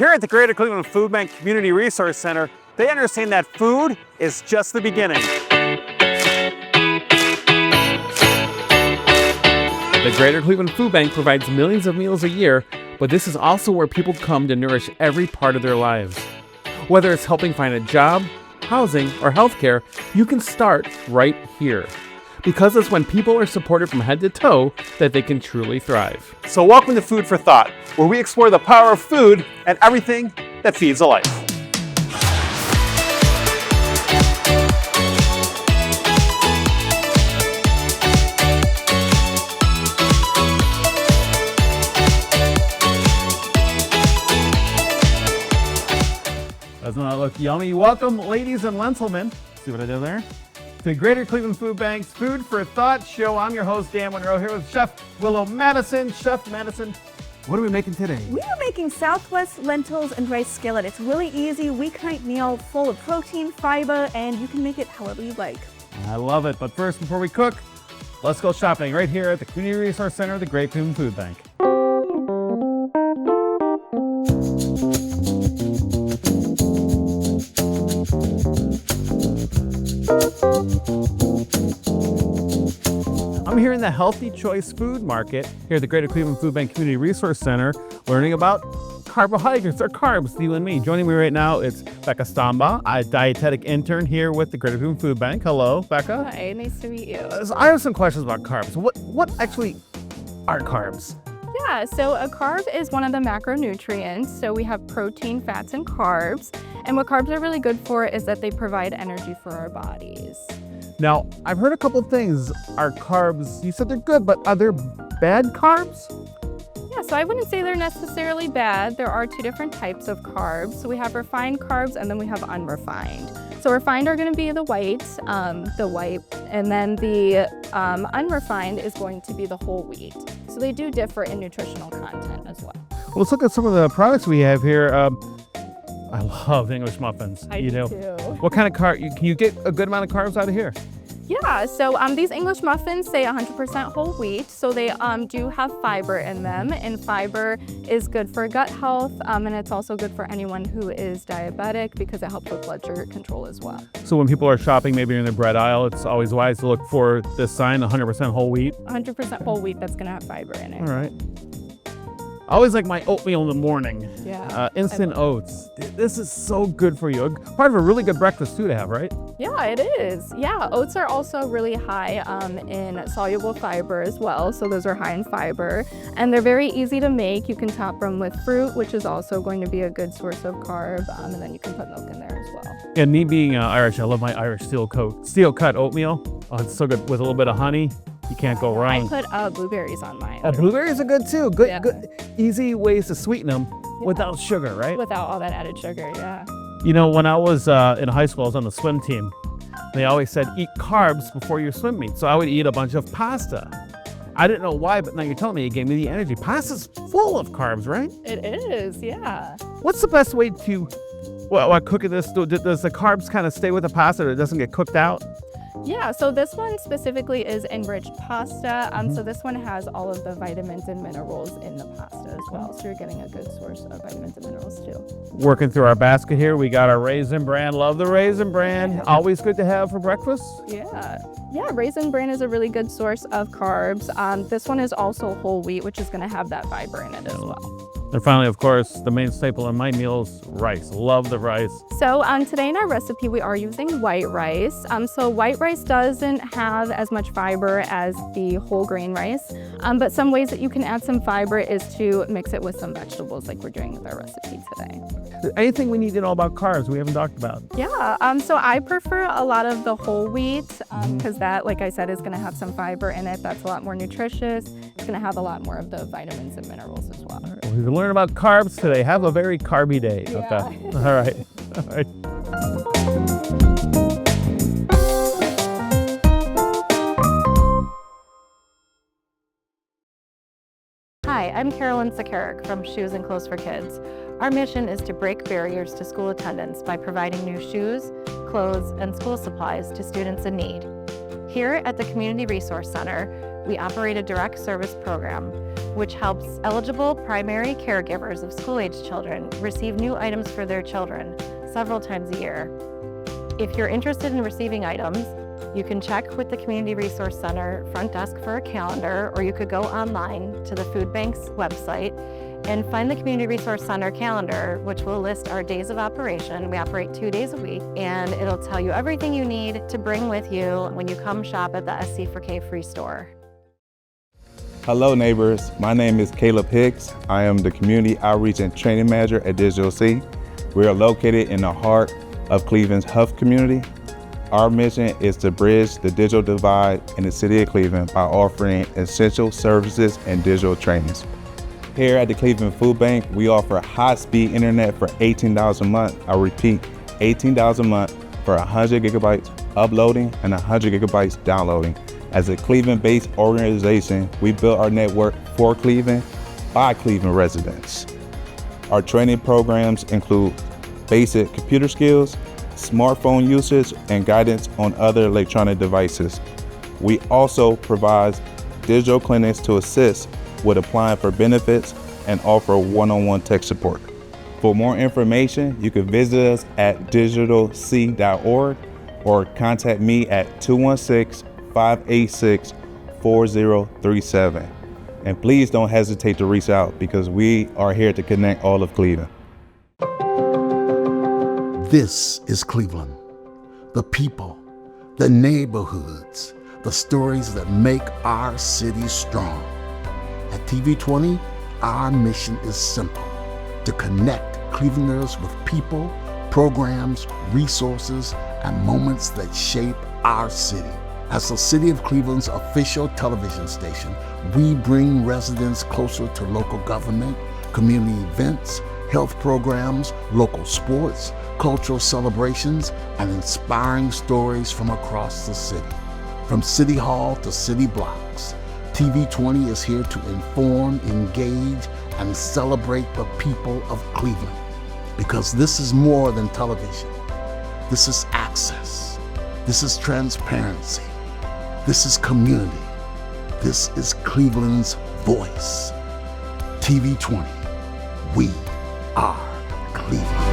Here at the Greater Cleveland Food Bank Community Resource Center, they understand that food is just the beginning. The Greater Cleveland Food Bank provides millions of meals a year, but this is also where people come to nourish every part of their lives. Whether it's helping find a job, housing, or healthcare, you can start right here. Because it's when people are supported from head to toe that they can truly thrive. So welcome to Food for Thought, where we explore the power of food and everything that feeds a life. Doesn't that look yummy? Welcome, ladies and gentlemen. See what I did there? To the Greater Cleveland Food Bank's Food for Thought show. I'm your host, Dan Monroe, here with Chef Willow Mattison. Chef Mattison, what are we making today? We are making Southwest lentils and rice skillet. It's really easy, weeknight meal full of protein, fiber, and you can make it however you like. I love it. But first, before we cook, let's go shopping right here at the Community Resource Center of the Greater Cleveland Food Bank. I'm here in the Healthy Choice Food Market here at the Greater Cleveland Food Bank Community Resource Center, learning about carbohydrates or carbs, you and me. Joining me right now is Becca Stombaugh, a Dietetic Intern here with the Greater Cleveland Food Bank. Hello, Becca. Hi, nice to meet you. So I have some questions about carbs. What actually are carbs? Yeah, so a carb is one of the macronutrients. So we have protein, fats, and carbs. And what carbs are really good for is that they provide energy for our bodies. Now, I've heard a couple things. Are carbs, you said they're good, but are there bad carbs? Yeah, so I wouldn't say they're necessarily bad. There are two different types of carbs. So we have refined carbs and then we have unrefined. So refined are going to be the white, and then the unrefined is going to be the whole wheat. So they do differ in nutritional content as well. Well, let's look at some of the products we have here. I love English muffins. I do too. What kind of can you get a good amount of carbs out of here? Yeah, so these English muffins say 100% whole wheat, so they do have fiber in them, and fiber is good for gut health, and it's also good for anyone who is diabetic because it helps with blood sugar control as well. So when people are shopping maybe in the bread aisle, it's always wise to look for this sign, 100% whole wheat? 100% whole wheat that's going to have fiber in it. All right. I always like my oatmeal in the morning. Yeah. Instant oats. This is so good for you. Part of a really good breakfast too to have, right? Yeah, it is. Yeah, oats are also really high in soluble fiber as well. So those are high in fiber. And they're very easy to make. You can top them with fruit, which is also going to be a good source of carb. And then you can put milk in there as well. And me being Irish, I love my Irish steel cut oatmeal. Oh, it's so good with a little bit of honey. You can't go wrong. I put blueberries on mine. Blueberries are good too. Good, Yeah. good, easy ways to sweeten them without sugar, right? Without all that added sugar, yeah. You know, when I was in high school, I was on the swim team. They always said, eat carbs before your swim meet. So I would eat a bunch of pasta. I didn't know why, but now you're telling me it gave me the energy. Pasta's full of carbs, right? It is, yeah. What's the best way to, while cooking this, does the carbs kind of stay with the pasta or it doesn't get cooked out? Yeah, so this one specifically is enriched pasta. So this one has all of the vitamins and minerals in the pasta as well. So you're getting a good source of vitamins and minerals too. Working through our basket here, we got our Raisin Bran. Love the Raisin Bran. Yeah. Always good to have for breakfast. Yeah, Raisin Bran is a really good source of carbs. This one is also whole wheat, which is going to have that fiber in it as well. And finally, of course, the main staple in my meals, rice. Love the rice. So today in our recipe, we are using white rice. So white rice doesn't have as much fiber as the whole grain rice. But some ways that you can add some fiber is to mix it with some vegetables like we're doing with our recipe today. Anything we need to know about carbs we haven't talked about? Yeah, so I prefer a lot of the whole wheat because that, like I said, is going to have some fiber in it. That's a lot more nutritious. It's going to have a lot more of the vitamins and minerals as well. All right, we've learned about carbs today. Have a very carby day. Yeah. Okay. All right. All right. Hi, I'm Carolyn Sakarik from Shoes and Clothes for Kids. Our mission is to break barriers to school attendance by providing new shoes, clothes, and school supplies to students in need. Here at the Community Resource Center, we operate a direct service program which helps eligible primary caregivers of school-age children receive new items for their children several times a year. If you're interested in receiving items, you can check with the Community Resource Center front desk for a calendar, or you could go online to the food bank's website and find the Community Resource Center calendar, which will list our days of operation. We operate 2 days a week, and it'll tell you everything you need to bring with you when you come shop at the SC4K Free Store. Hello neighbors, my name is Caleb Hicks. I am the Community Outreach and Training Manager at Digital C. We are located in the heart of Cleveland's Huff community. Our mission is to bridge the digital divide in the city of Cleveland by offering essential services and digital trainings. Here at the Cleveland Food Bank, we offer high-speed internet for $18 a month. I repeat, $18 a month for 100 gigabytes uploading and 100 gigabytes downloading. As a Cleveland-based organization, we built our network for Cleveland by Cleveland residents. Our training programs include basic computer skills, smartphone usage, and guidance on other electronic devices. We also provide digital clinics to assist with applying for benefits and offer one-on-one tech support. For more information, you can visit us at digitalc.org or contact me at 216-586-4037. And please don't hesitate to reach out because we are here to connect all of Cleveland. This is Cleveland. The people, the neighborhoods, the stories that make our city strong. At TV20, our mission is simple: to connect Clevelanders with people, programs, resources, and moments that shape our city. As the City of Cleveland's official television station, we bring residents closer to local government, community events, health programs, local sports, cultural celebrations, and inspiring stories from across the city. From City Hall to city blocks, TV20 is here to inform, engage, and celebrate the people of Cleveland. Because this is more than television. This is access. This is transparency. This is community. This is Cleveland's voice. TV20, we are Cleveland.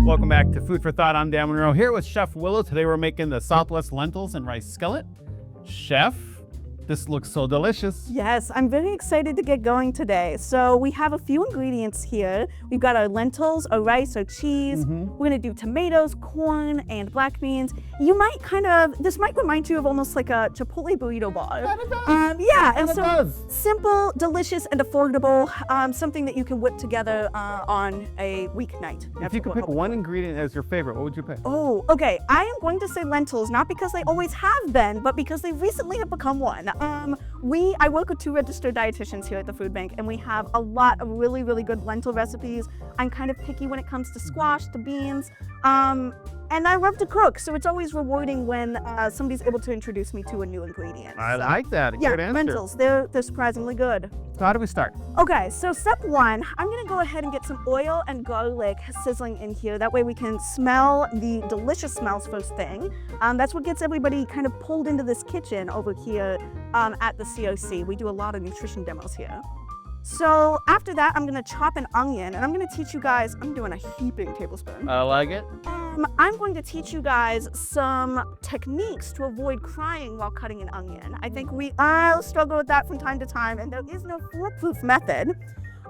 Welcome back to Food for Thought. I'm Dan Monroe here with Chef Willow. Today we're making the Southwest lentils and rice skillet. Chef, this looks so delicious. Yes, I'm very excited to get going today. So we have a few ingredients here. We've got our lentils, our rice, our cheese. We're gonna do tomatoes, corn, and black beans. You might this might remind you of almost like a Chipotle burrito bar. Yeah, and so simple, delicious, and affordable. Something that you can whip together on a weeknight. If you could pick one ingredient as your favorite, what would you pick? Oh, okay. I am going to say lentils, not because they always have been, but because they recently have become one. I work with 2 registered dietitians here at the food bank, and we have a lot of really, really good lentil recipes. I'm kind of picky when it comes to squash, to beans, and I love to cook, so it's always rewarding when somebody's able to introduce me to a new ingredient. I like that. Yeah, good answer. lentils, they're surprisingly good. So how do we start? Okay, so step 1, I'm gonna go ahead and get some oil and garlic sizzling in here. That way we can smell the delicious smells first thing. That's what gets everybody kind of pulled into this kitchen over here at the COC. We do a lot of nutrition demos here. So after that, I'm gonna chop an onion, and I'm gonna teach you guys, I'm doing a heaping tablespoon. I like it. I'm going to teach you guys some techniques to avoid crying while cutting an onion. I think we all struggle with that from time to time, and there is no foolproof method.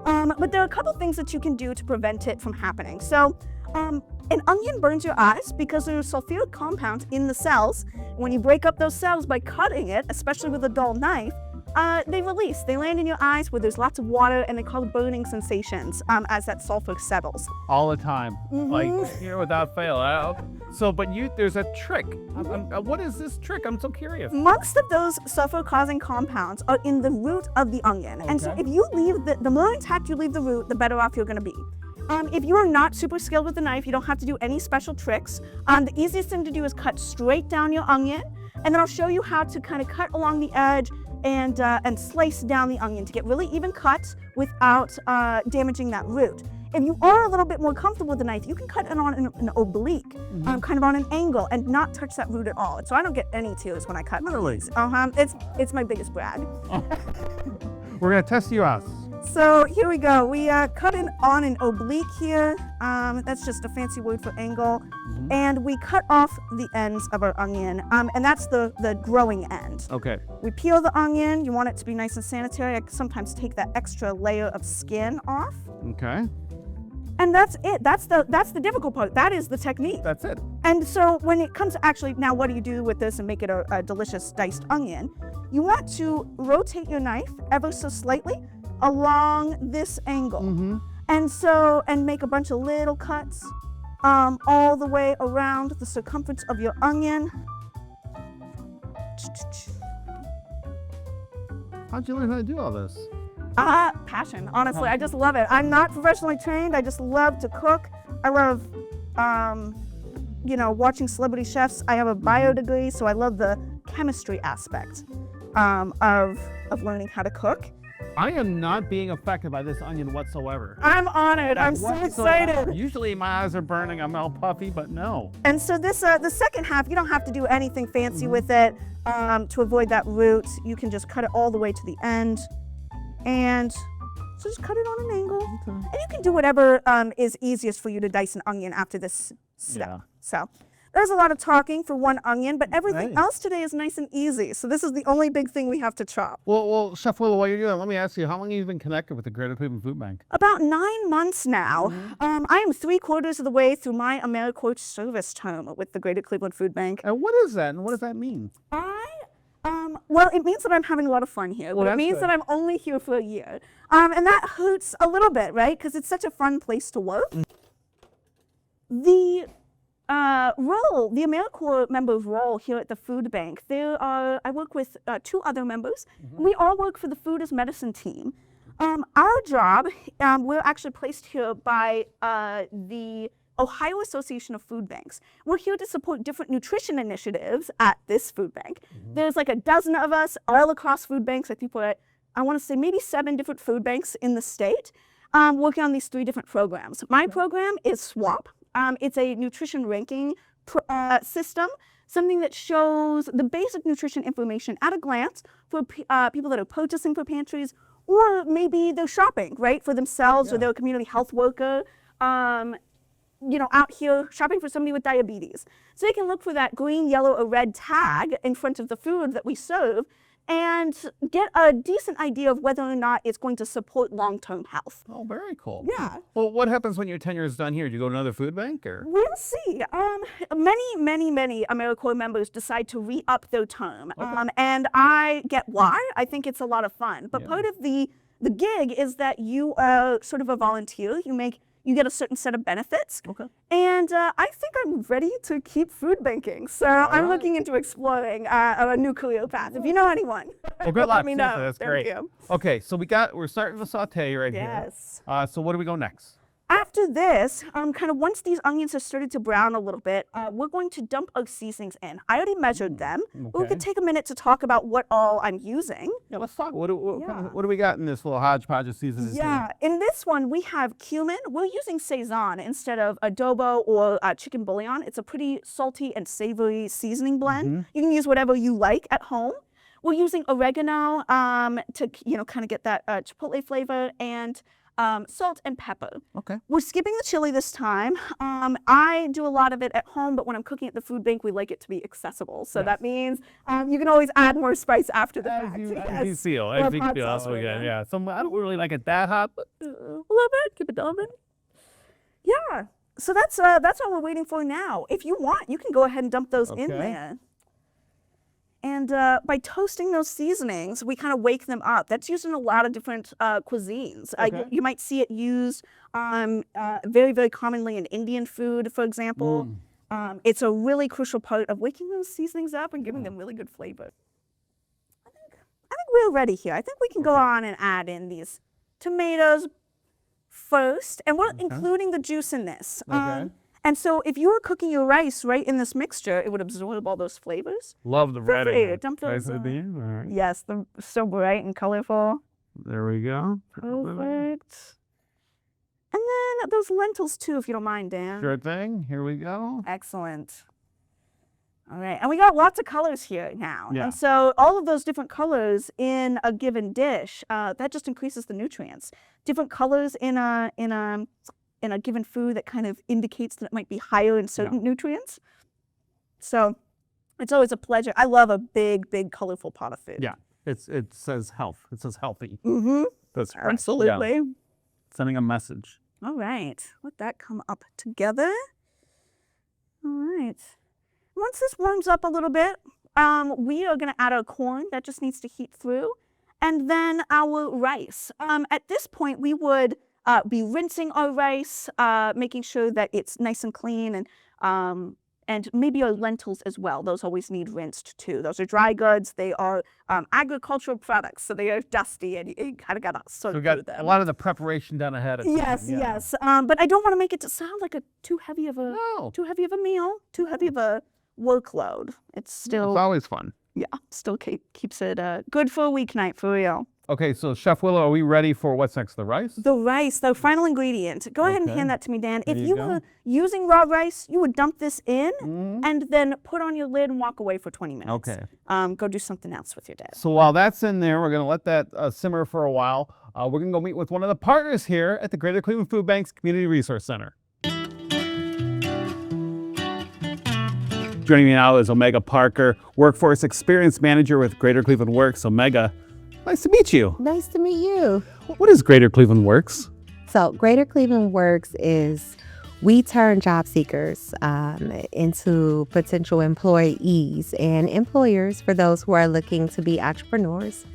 But there are a couple things that you can do to prevent it from happening. So an onion burns your eyes because there are sulfuric compounds in the cells. When you break up those cells by cutting it, especially with a dull knife, they release. They land in your eyes where there's lots of water, and they cause burning sensations as that sulfur settles. All the time, like without fail. But there's a trick. What is this trick? I'm so curious. Most of those sulfur-causing compounds are in the root of the onion. And so if you leave the more intact you leave the root, the better off you're gonna be. If you are not super skilled with the knife, you don't have to do any special tricks. The easiest thing to do is cut straight down your onion, and then I'll show you how to kind of cut along the edge and slice down the onion to get really even cuts without damaging that root. If you are a little bit more comfortable with the knife, you can cut it on an oblique, kind of on an angle, and not touch that root at all. So I don't get any tears when I cut. Really? It's my biggest brag. We're gonna test you out. So here we go. We cut it on an oblique here. That's just a fancy word for angle. And we cut off the ends of our onion, and that's the growing end. Okay. We peel the onion. You want it to be nice and sanitary. I sometimes take that extra layer of skin off. Okay. And that's it. That's the difficult part. That is the technique. That's it. And so when it comes to actually, now what do you do with this and make it a delicious diced onion? You want to rotate your knife ever so slightly along this angle. And make a bunch of little cuts all the way around the circumference of your onion. How'd you learn how to do all this? Passion, honestly. I just love it. I'm not professionally trained. I just love to cook. I love, watching celebrity chefs. I have a bio degree, so I love the chemistry aspect of learning how to cook. I am not being affected by this onion whatsoever. I'm honored. I'm so excited. Usually my eyes are burning, I'm all puffy, but no. And so this, the second half, you don't have to do anything fancy with it to avoid that root. You can just cut it all the way to the end. And so just cut it on an angle. And you can do whatever is easiest for you to dice an onion after this step. Yeah. So there's a lot of talking for one onion, but everything else today is nice and easy. So this is the only big thing we have to chop. Well, Chef Willow, while you're doing that, let me ask you, how long have you been connected with the Greater Cleveland Food Bank? About 9 months now. I am 3/4 of the way through my AmeriCorps service term with the Greater Cleveland Food Bank. And what is that, and what does that mean? Well, it means that I'm having a lot of fun here. Well, But it means that I'm only here for a year. And that hurts a little bit, right? Because it's such a fun place to work. The role, the AmeriCorps member's role here at the food bank, I work with 2 other members. We all work for the Food as Medicine team. Our job, we're actually placed here by the Ohio Association of Food Banks. We're here to support different nutrition initiatives at this food bank. There's like a dozen of us all across food banks. I think we're at, I want to say maybe 7 different food banks in the state working on these 3 different programs. My program is SWAP. It's a nutrition ranking system, something that shows the basic nutrition information at a glance for people that are purchasing for pantries, or maybe they're shopping, right, for themselves or their community health worker. Out here shopping for somebody with diabetes. So they can look for that green, yellow, or red tag in front of the food that we serve and get a decent idea of whether or not it's going to support long-term health. Oh, very cool. Yeah. Well, what happens when your tenure is done here? Do you go to another food bank, or? We'll see. Many AmeriCorps members decide to re-up their term. And I get why. I think it's a lot of fun. But part of the gig is that you are sort of a volunteer. You get a certain set of benefits. Okay. And I think I'm ready to keep food banking. So I'm looking into exploring a new career path. If you know anyone, Well, good luck. let me know. That's Thank great. you. Okay, so we're starting the saute right Yes. here. So where do we go next? After this, kind of once these onions have started to brown a little bit, we're going to dump our seasonings in. I already measured them. But we could take a minute to talk about what all I'm using. Yeah, let's talk. What do we got in this little hodgepodge of seasonings? Yeah, in this one we have cumin. We're using Sazon instead of adobo or chicken bouillon. It's a pretty salty and savory seasoning blend. You can use whatever you like at home. We're using oregano to kind of get that chipotle flavor, and salt and pepper. Okay. We're skipping the chili this time. I do a lot of it at home, but when I'm cooking at the food bank, we like it to be accessible. So that means you can always add more spice after the fact. As you feel. That's what we got. Yeah. So I don't really like it that hot, but A little bit. Keep it oven. Yeah. So that's what we're waiting for now. If you want, you can go ahead and dump those in there. And by toasting those seasonings, we kind of wake them up. That's used in a lot of different cuisines. You might see it used very, very commonly in Indian food, for example. It's a really crucial part of waking those seasonings up and giving them really good flavor. I think we're ready here. I think we can go on and add in these tomatoes first, and we're including the juice in this. And so if you were cooking your rice right in this mixture, it would absorb all those flavors. Love the red. Dump those in. All right. Yes, they're so bright and colorful. There we go. Perfect. And then those lentils too, if you don't mind, Dan. Sure thing. Here we go. Excellent. All right, and we got lots of colors here now. Yeah. And so all of those different colors in a given dish, that just increases the nutrients. Different colors in a given food that kind of indicates that it might be higher in certain nutrients. So it's always a pleasure. I love a big, big, colorful pot of food. Yeah. It says health. It says healthy. Mm-hmm. That's right. Absolutely. Yeah. Sending a message. All right, let that come up together. All right. Once this warms up a little bit, we are going to add our corn. That just needs to heat through. And then our rice. At this point, we would be rinsing our rice, making sure that it's nice and clean, and maybe our lentils as well. Those always need rinsed too. Those are dry goods. They are agricultural products, so they are dusty, and you kind of got to sort So we through got them. a lot of the preparation done ahead of time. Yes, Yeah. yes. But I don't want to make it to sound like too heavy of a No. meal, too heavy of a workload. It's still It's always fun. still keeps it good for a weeknight for real. Okay, so Chef Willow, are we ready for what's next? The rice? The rice, the final ingredient. Go ahead and Okay. hand that to me, Dan. There If you you go. were using raw rice, you would dump this in Mhm. and then put on your lid and walk away for 20 minutes. Okay. Go do something else with your day. So while that's in there, we're going to let that simmer for a while. We're going to go meet with one of the partners here at the Greater Cleveland Food Bank's Community Resource Center. Joining me now is Omega Parker, Workforce Experience Manager with Greater Cleveland Works. Omega, nice to meet you. Nice to meet you. What is Greater Cleveland Works? So, Greater Cleveland Works is we turn job seekers into potential employees and employers for those who are looking to be entrepreneurs.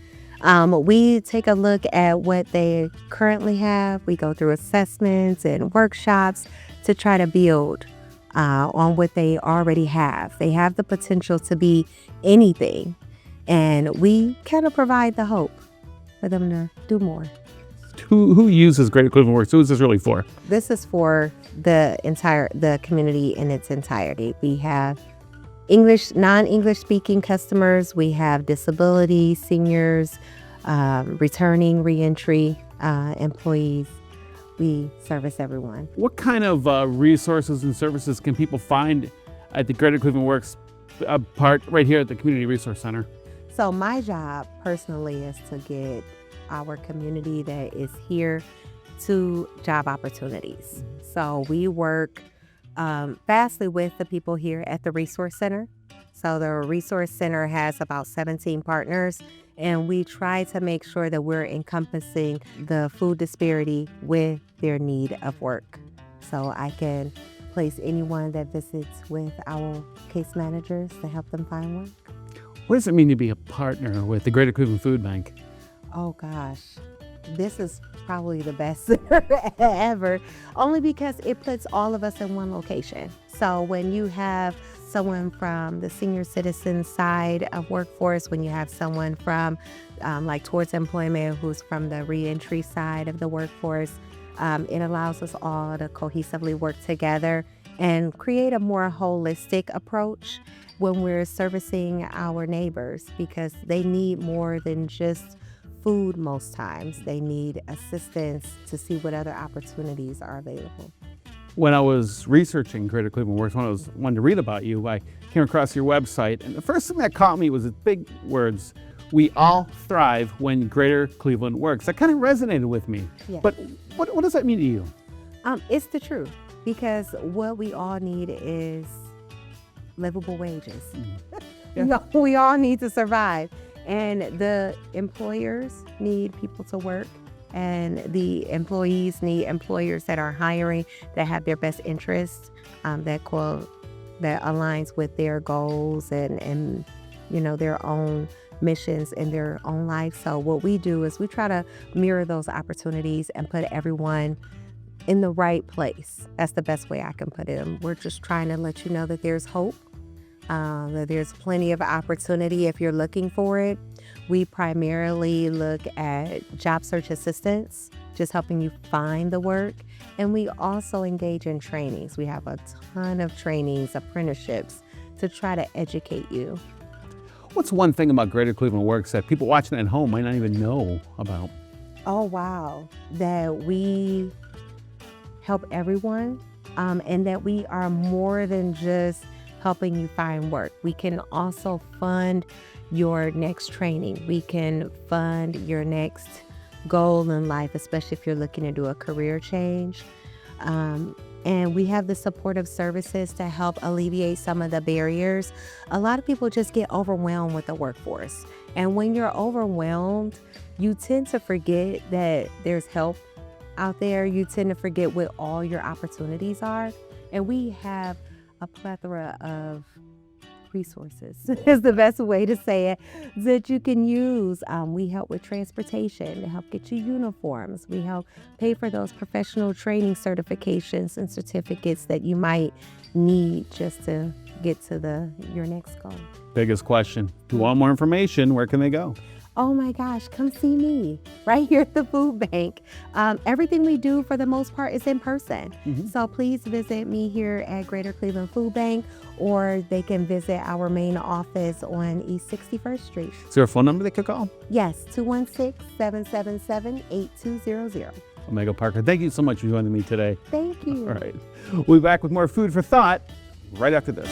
We take a look at what they currently have. We go through assessments and workshops to try to build on what they already have. They have the potential to be anything, and we kind of provide the hope for them to do more. Who uses Greater Cleveland Works? Who is this really for? This is for the community in its entirety. We have non-English speaking customers. We have disability, seniors, returning, reentry employees. We service everyone. What kind of resources and services can people find at the Greater Cleveland Works part right here at the Community Resource Center? So my job personally is to get our community that is here to job opportunities. So we work vastly with the people here at the Resource Center. So the Resource Center has about 17 partners, and we try to make sure that we're encompassing the food disparity with their need of work. So I can place anyone that visits with our case managers to help them find work. What does it mean to be a partner with the Greater Cleveland Food Bank? Oh gosh, this is probably the best ever, only because it puts all of us in one location. So when you have someone from the senior citizen side of workforce, when you have someone from like towards employment who's from the reentry side of the workforce, it allows us all to cohesively work together and create a more holistic approach when we're servicing our neighbors, because they need more than just food most times. They need assistance to see what other opportunities are available. When I was researching Greater Cleveland Works, when I was wanting to read about you, I came across your website, and the first thing that caught me was the big words, "We all thrive when Greater Cleveland works." That kind of resonated with me. Yeah. But what does that mean to you? It's the truth, because what we all need is livable wages. Yeah. We all need to survive, and the employers need people to work, and the employees need employers that are hiring, that have their best interests, that aligns with their goals and their own missions in their own life. So what we do is we try to mirror those opportunities and put everyone in the right place. That's the best way I can put it. We're just trying to let you know that there's hope, that there's plenty of opportunity if you're looking for it. We primarily look at job search assistance, just helping you find the work. And we also engage in trainings. We have a ton of trainings, apprenticeships, to try to educate you. What's one thing about Greater Cleveland Works that people watching at home might not even know about? Oh, wow. That we help everyone, and that we are more than just helping you find work. We can also fund your next training. We can fund your next goal in life, especially if you're looking to do a career change. And we have the supportive services to help alleviate some of the barriers. A lot of people just get overwhelmed with the workforce. And when you're overwhelmed, you tend to forget that there's help out there. You tend to forget what all your opportunities are. And we have a plethora of resources is the best way to say it, that you can use. We help with transportation to help get you uniforms. We help pay for those professional training certifications and certificates that you might need just to get to your next goal. Biggest question. If you want more information, where can they go? Oh my gosh, come see me right here at the food bank. Everything we do for the most part is in person. So please visit me here at Greater Cleveland Food Bank, or they can visit our main office on East 61st Street. Is there a phone number they could call? Yes, 216-777-8200. Omega Parker, thank you so much for joining me today. Thank you. All right. We'll be back with more food for thought right after this.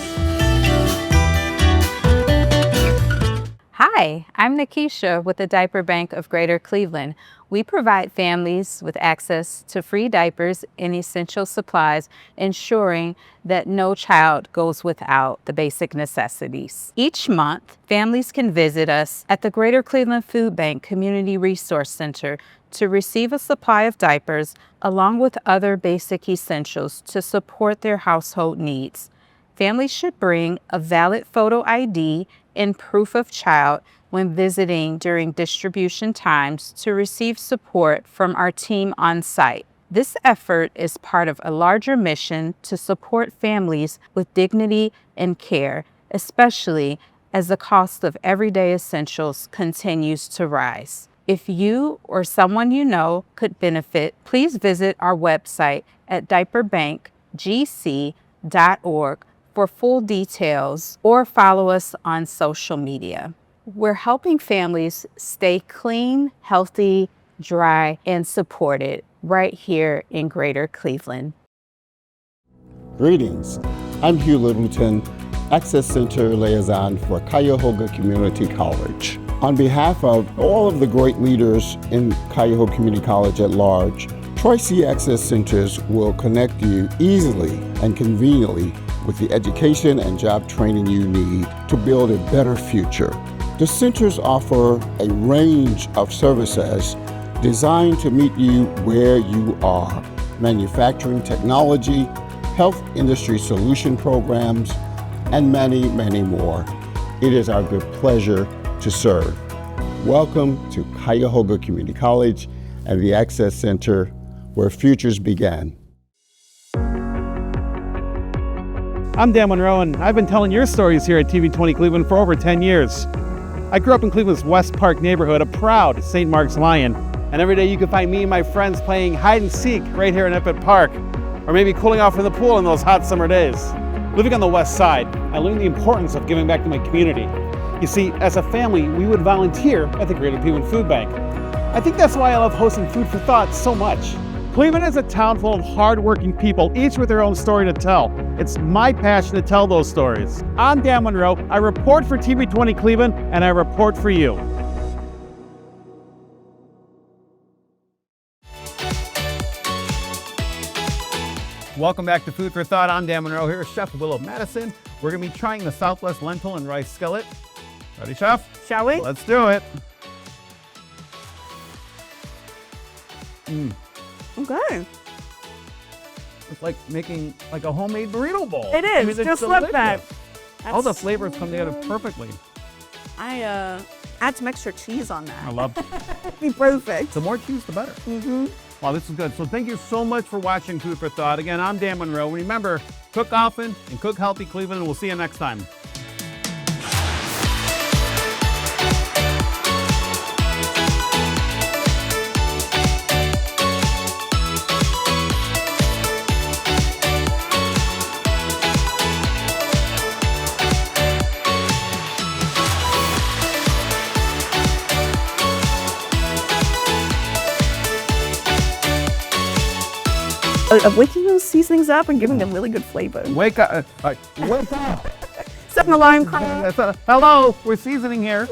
Hi, I'm Nikisha with the Diaper Bank of Greater Cleveland. We provide families with access to free diapers and essential supplies, ensuring that no child goes without the basic necessities. Each month, families can visit us at the Greater Cleveland Food Bank Community Resource Center to receive a supply of diapers along with other basic essentials to support their household needs. Families should bring a valid photo ID and proof of child when visiting during distribution times to receive support from our team on site. This effort is part of a larger mission to support families with dignity and care, especially as the cost of everyday essentials continues to rise. If you or someone you know could benefit, please visit our website at diaperbankgc.org for full details, or follow us on social media. We're helping families stay clean, healthy, dry, and supported right here in Greater Cleveland. Greetings. I'm Hugh Littleton, Access Center Liaison for Cuyahoga Community College. On behalf of all of the great leaders in Cuyahoga Community College at large, Tri-C Access Centers will connect you easily and conveniently with the education and job training you need to build a better future. The centers offer a range of services designed to meet you where you are: manufacturing technology, health industry solution programs, and many, many more. It is our good pleasure to serve. Welcome to Cuyahoga Community College and the Access Center, where futures begin. I'm Dan Monroe, and I've been telling your stories here at TV20 Cleveland for over 10 years. I grew up in Cleveland's West Park neighborhood, a proud St. Mark's Lion. And every day you can find me and my friends playing hide and seek right here in Eppet Park, or maybe cooling off in the pool in those hot summer days. Living on the West Side, I learned the importance of giving back to my community. You see, as a family, we would volunteer at the Greater Cleveland Food Bank. I think that's why I love hosting Food for Thought so much. Cleveland is a town full of hard-working people, each with their own story to tell. It's my passion to tell those stories. I'm Dan Monroe. I report for TV20 Cleveland, and I report for you. Welcome back to Food for Thought. I'm Dan Monroe here with Chef Willow Mattison. We're going to be trying the Southwest lentil and rice skillet. Ready, Chef? Shall we? Let's do it. Okay. It's like making like a homemade burrito bowl. It is. It's Just like that. delicious. All the flavors come together perfectly. I add some extra cheese on that. I love it. Be perfect. The more cheese, the better. Wow, this is good. So thank you so much for watching Food for Thought. Again, I'm Dan Monroe. Remember, cook often and cook healthy, Cleveland, and we'll see you next time. of waking those seasonings up and giving them really good flavor. Wake up. Wake up. Set an alarm clock. Hello, we're seasoning here.